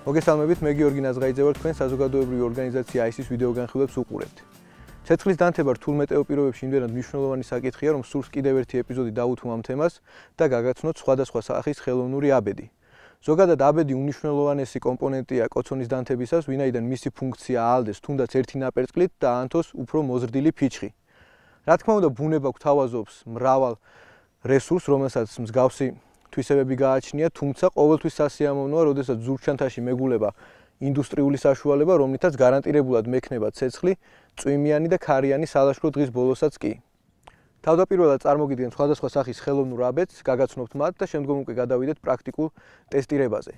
მოგესალმებით, მე გიორგი ნაზღაიძე ვარ, თქვენ საზოგადოებრივი ორგანიზაცია ICIS ვიდეო განხილვებს უყურებთ. ცეცხლის დანთება რთულ მეტეო პირობებში იმდენად მნიშვნელოვანი საკითხია, რომ სურს კიდევ ერთი ეპიზოდი დავუთმო ამ თემას და გაგაცნოთ სხვადასხვა სახის ხელოვნური აბედი. ზოგადად აბედი უნიშნელოვანესი კომპონენტია კოცონის დანთებისას, ვინაიდან მისი ფუნქცია აალდეს თუნდაც ერთი ნაპერწკლით და აანთოს უფრო მოზრდილი ფიჩხი. რა თქმა უნდა, ბუნება გვთავაზობს მრავალ რესურს, რომელსაც მსგავსი თვისებები გააჩნია, თუმცა ყოველთვის სასიამოვნოა, როდესაც ზურგჩანთაში მეგულება ინდუსტრიული საშუალება, რომლითაც გარანტირებულად მექნება ცეცხლი, წვიმიანი და ქარიანი სალაშქრო დღის ბოლოსაც კი. თავდაპირველად წარმოგიდგენთ სხვადასხვა სახის ხელოვნურ აბედს, გაგაცნობთ მათ და შემდგომ უკვე გადავიდეთ პრაქტიკულ ტესტირებაზე.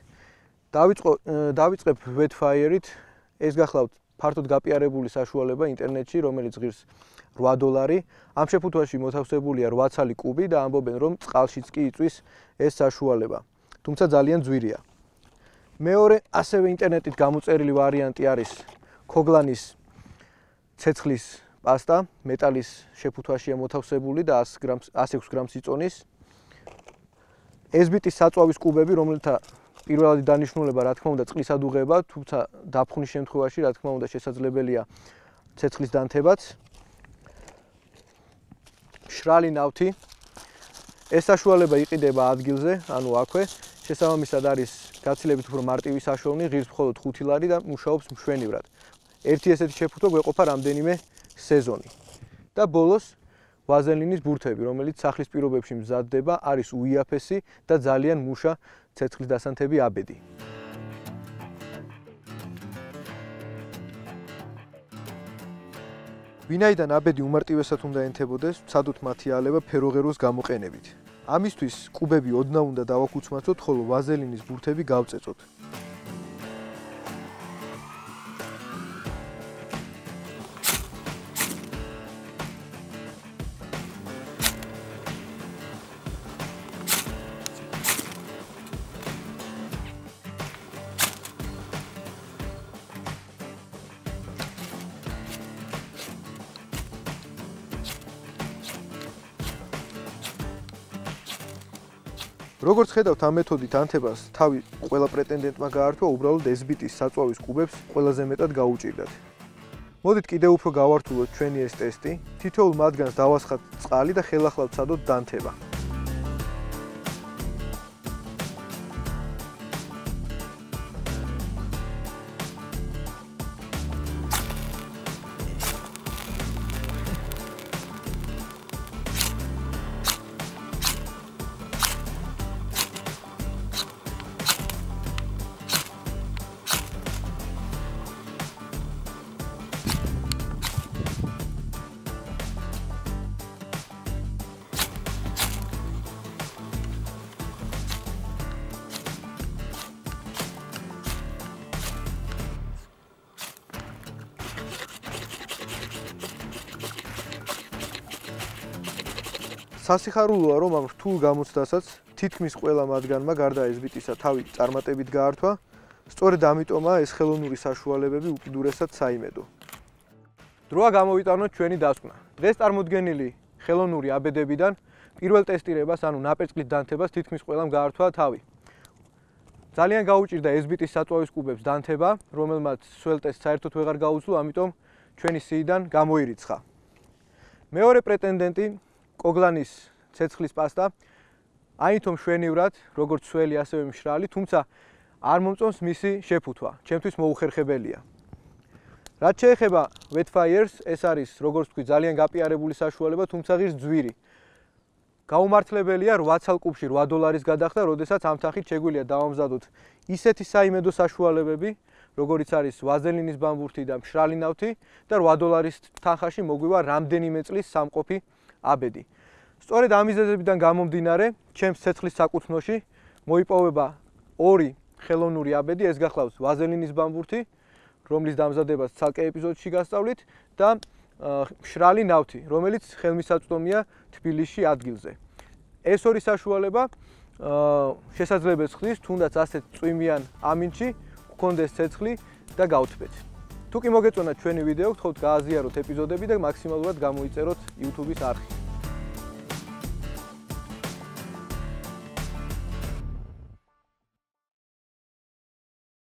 დავიწყებ Wetfire-ით, ეს გახლავთ ფართოდ გაპიარებული საშუალება ინტერნეტში, რომელიც ღირს $8. ამ შეფუთვაში მოთავსებულია 8 ცალი კუბი და ამბობენ, რომ წყალშიც კი იწვის ეს საშუალება. თუმცა ძალიან ძვირია. მეორე, ასევე ინტერნეტით გამოწერილი ვარიანტი არის ქოგლანის ცეცხლის პასტა, მეტალის შეფუთვაშია მოთავსებული და 106 გრამს იწონის. SBT-ის საწვავის კუბები, რომელთა პირველადი დანიშნულება, რა თქმა უნდა, წყლის ადუღება, თუმცა დაფხვნის შემთხვევაში, რა თქმა უნდა, შესაძლებელია ცეცხლის დანთებაც. მშრალი ნავთი. ეს საშუალება იყიდება ადგილზე, ანუ აქვე. შესაბამისად არის გაცილებით უფრო მარტივი საშოვნი, ღირს მხოლოდ 5 ლარი და მუშაობს მშვენივრად. ერთი ესეთი შეფუთვა გვეყოფა რამდენიმე სეზონი. და ბოლოს ვაზელინის ბურთები, რომელიც სახლის პირობებში მზადდება, არის უიაფესი და ძალიან მუშა ცეცხლის დასანთები აბედი. ვინაიდან აბედი უმარტივესად უნდა ენთებოდეს, ვცადოთ მათი ალება ფეროღეროს გამოყენებით. ამისთვის კუბები ოდნავ უნდა დავაქუცმაცოთ, ხოლო ვაზელინის ბურთები გავწეწოთ. როგორც ხედავთ, ამ მეთოდით ანთებას თავი ყველა პრეტენდენტმა გაართვა, უბრალოდ SBT-ის საწვავის კუბებს ყველაზე მეტად გაუჭირდათ. მოდით კიდევ უფრო გავართულოთ ჩვენი ეს ტესტი. თითოეულ მათგანს დავასხათ წყალი და ხელახლა ვცადოთ დანთება. სასიხარულოა, რომ ამ რთულ გამოცდასაც თითქმის ყველა მათგანმა გარდა SBT-ისა თავი წარმატებით გაართვა, სწორედ ამიტომაა ეს ხელოვნური საშუალებები უკიდურესად საიმედო. დროა გამოვიტანოთ ჩვენი დასკვნა. დღეს წარმოდგენილი ხელოვნური აბედებიდან პირველ ტესტირებას, ანუ ნაპერწკლით დანთებას თითქმის ყველამ გაართვა თავი. ძალიან გაუჭირდა SBT-ის საწვავის კუბებს დანთება, რომელმაც სველ ტესტს საერთოდ ვეღარ გაუძლო, ამიტომ ჩვენი სიიდან გამოირიცხა. მეორე პრეტენდენტი კოგლანის ცეცხლის პასტა აინთო მშვენივრად, როგორც სველი, ასევე მშრალი, თუმცა არ მომწონს მისი შეფუთვა. ჩემთვის მოუხერხებელია. რაც შეეხება Wetfire-ს, ეს არის, როგორც ვთქვი, ძალიან გაპიარებული საშუალება, თუმცა ღირს ძვირი. გაუმართლებელია 8 ცალ კუბში $8 გადახდა, როდესაც ამ თანხით შეგვიძლია დავამზადოთ ისეთი საიმედო საშუალებები, როგორიც არის ვაზელინის ბამბურთი და მშრალი ნავთი და $8 თანხაში მოგვივა რამდენიმე წლის სამყოფი აბედი. სწორედ ამ მიზეზებიდან გამომდინარე, ჩემს ცეცხლის საკუთვნოში მოიპოვება ორი ხელოვნური აბედი, ეს გახლავს ვაზელინის ბამბურთი, რომლის დამზადებას ცალკე ეპიზოდში გასწავლით და მშრალი ნავთი, რომელიც ხელმისაწვდომია თბილისში ადგილზე. ეს ორი საშუალება შესაძლებელს ხდის, თუნდაც ასეთ წვიმიან ამინდში გქონდეს ცეცხლი და გავთბეთ. თუ კი მოგეწონათ ჩვენი ვიდეო, გთხოვთ გააზიაროთ ეპიზოდები და მაქსიმალურად გამოიწეროთ YouTube-ის არხი.